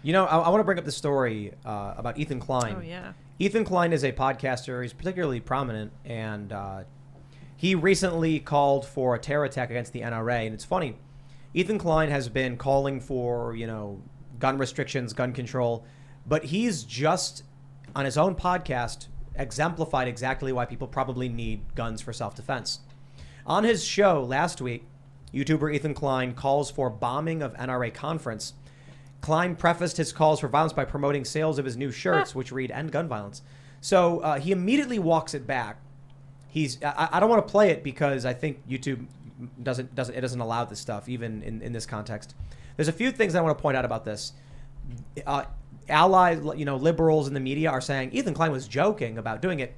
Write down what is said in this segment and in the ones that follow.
You know, I want to bring up the story about Ethan Klein. Oh, yeah. Ethan Klein is a podcaster. He's particularly prominent, and he recently called for a terror attack against the NRA. And it's funny, Ethan Klein has been calling for, gun restrictions, gun control, but he's just, on his own podcast, exemplified exactly why people probably need guns for self-defense. On his show last week, YouTuber Ethan Klein calls for bombing of NRA conference. Klein prefaced his calls for violence by promoting sales of his new shirts, which read "End Gun Violence." So he immediately walks it back. I don't want to play it because I think YouTube doesn't allow this stuff, even in this context. There's a few things I want to point out about this. Allies, liberals in the media are saying Ethan Klein was joking about doing it.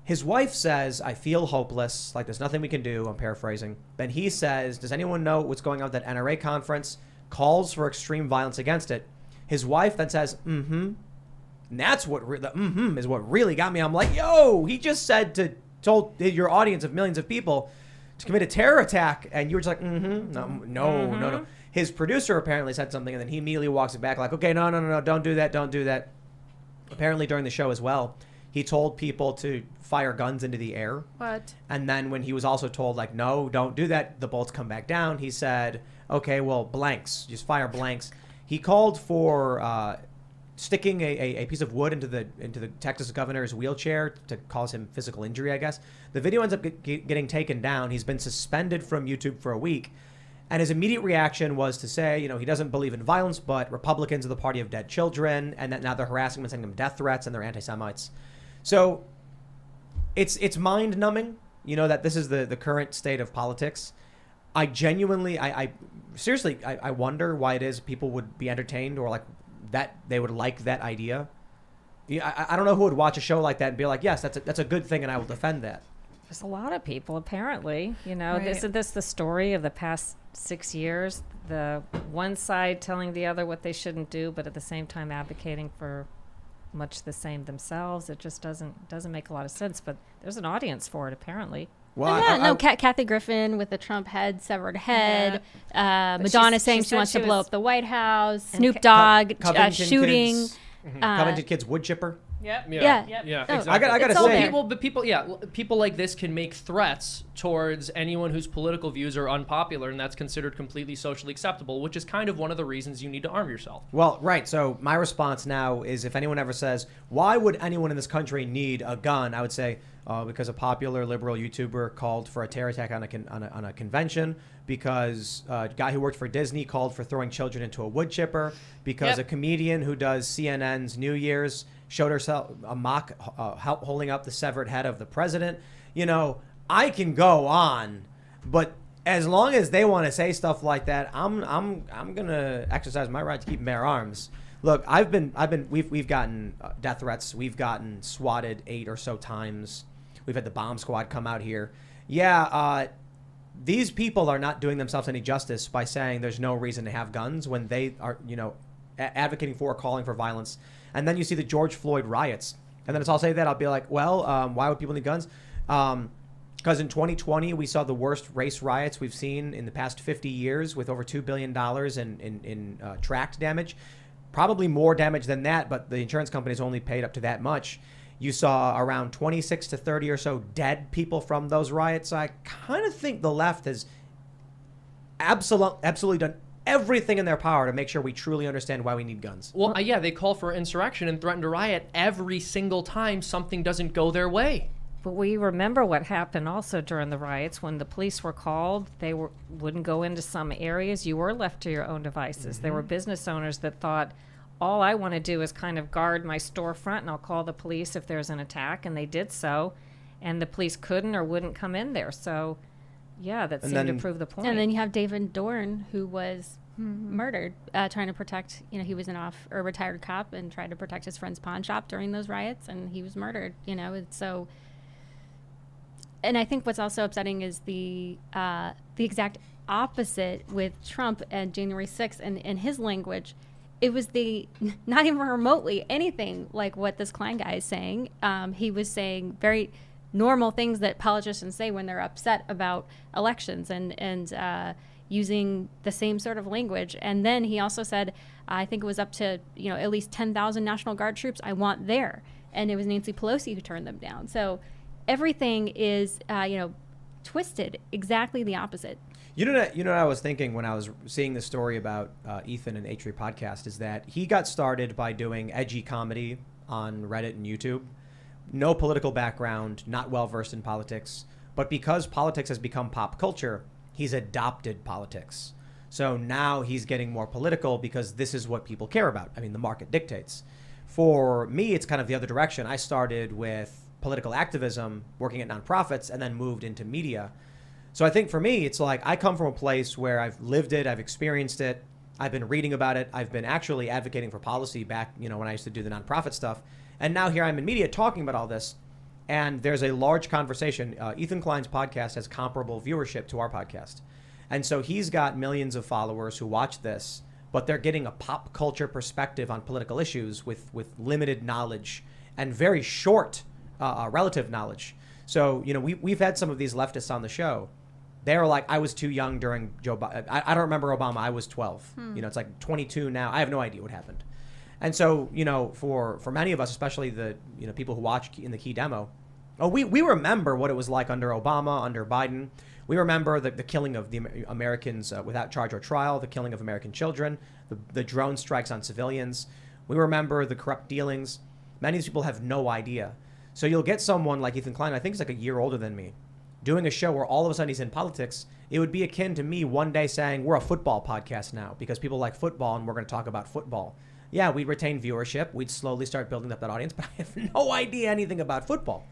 His wife says, "I feel hopeless, like there's nothing we can do." I'm paraphrasing. Then he says, "Does anyone know what's going on with that NRA conference?" Calls for extreme violence against it. His wife then says, "Mm-hmm." And that's what the "mm-hmm" is what really got me. I'm like, yo, he just told your audience of millions of people to commit a terror attack, and you were just like, "Mm-hmm, no. His producer apparently said something, and then he immediately walks it back like, "Okay, no, don't do that. Apparently during the show as well, he told people to fire guns into the air. What? And then when he was also told, like, "No, don't do that," the bullets come back down, he said, "Okay, well, blanks, just fire blanks." He called for sticking a piece of wood into the Texas governor's wheelchair to cause him physical injury, I guess. The video ends up getting taken down. He's been suspended from YouTube for a week. And his immediate reaction was to say, he doesn't believe in violence, but Republicans are the party of dead children, and that now they're harassing him and sending him death threats, and they're anti-Semites. So it's mind-numbing, that this is the current state of politics. I genuinely, seriously, I wonder why it is people would be entertained or like that they would like that idea. I don't know who would watch a show like that and be like, yes, that's a good thing, and I will defend that. There's a lot of people, apparently. Right. Isn't this the story of the past 6 years? The one side telling the other what they shouldn't do, but at the same time advocating for much the same themselves. It just doesn't make a lot of sense. But there's an audience for it, apparently. Well, Kathy Griffin with the Trump severed head. Yeah. Madonna saying she wants to blow up the White House. Snoop Dogg shooting. Covington Kids wood chipper. Yep. Yeah. Exactly. I gotta say, people like this can make threats towards anyone whose political views are unpopular, and that's considered completely socially acceptable, which is kind of one of the reasons you need to arm yourself. Well, right. So my response now is, if anyone ever says, "Why would anyone in this country need a gun?" I would say, because a popular liberal YouTuber called for a terror attack on a convention, because a guy who worked for Disney called for throwing children into a wood chipper, because a comedian who does CNN's New Year's showed herself a mock holding up the severed head of the president. I can go on, but as long as they want to say stuff like that, I'm gonna exercise my right to keep and bear arms. Look, we've gotten death threats. We've gotten swatted 8 or so times. We've had the bomb squad come out here. These people are not doing themselves any justice by saying there's no reason to have guns when they are, advocating for or calling for violence. And then you see the George Floyd riots. And then it's all say that, I'll be like, well, why would people need guns? Because in 2020, we saw the worst race riots we've seen in the past 50 years with over $2 billion in tracked damage. Probably more damage than that, but the insurance companies only paid up to that much. You saw around 26 to 30 or so dead people from those riots. I kind of think the left has absolutely done everything in their power to make sure we truly understand why we need guns. Well, they call for insurrection and threaten to riot every single time something doesn't go their way. But we remember what happened also during the riots when the police were called. They wouldn't go into some areas. You were left to your own devices. Mm-hmm. There were business owners that thought, all I want to do is kind of guard my storefront, and I'll call the police if there's an attack. And they did so, and the police couldn't or wouldn't come in there. So, that seemed to prove the point. And then you have David Dorn, who was murdered, trying to protect, he was a retired cop and tried to protect his friend's pawn shop during those riots, and he was murdered, so. And I think what's also upsetting is the exact opposite with Trump and January 6th and his language. It was not even remotely anything like what this Klein guy is saying. He was saying very normal things that politicians say when they're upset about elections. And using the same sort of language. And then he also said, I think it was up to, at least 10,000 National Guard troops I want there. And it was Nancy Pelosi who turned them down. So everything is, twisted exactly the opposite. You know what I was thinking when I was seeing the story about Ethan and H3 podcast is that he got started by doing edgy comedy on Reddit and YouTube. No political background, not well versed in politics. But because politics has become pop culture, he's adopted politics. So now he's getting more political because this is what people care about. I mean, the market dictates. For me, it's kind of the other direction. I started with political activism, working at nonprofits, and then moved into media. So I think for me, it's like I come from a place where I've lived it, I've experienced it, I've been reading about it, I've been actually advocating for policy back, when I used to do the nonprofit stuff. And now here I'm in media talking about all this. And there's a large conversation. Ethan Klein's podcast has comparable viewership to our podcast. And so he's got millions of followers who watch this, but they're getting a pop culture perspective on political issues with limited knowledge and very short relative knowledge. So, we've had some of these leftists on the show. They're like, I was too young during Joe Biden. I don't remember Obama. I was 12. It's like 22 now. I have no idea what happened. And so, for many of us, especially the people who watch in the Key demo, we remember what it was like under Obama, under Biden. We remember the killing of the Americans without charge or trial, the killing of American children, the drone strikes on civilians. We remember the corrupt dealings. Many of these people have no idea. So you'll get someone like Ethan Klein, I think he's like a year older than me, doing a show where all of a sudden he's in politics. It would be akin to me one day saying, we're a football podcast now because people like football and we're going to talk about football. Yeah, we'd retain viewership. We'd slowly start building up that audience, but I have no idea anything about football.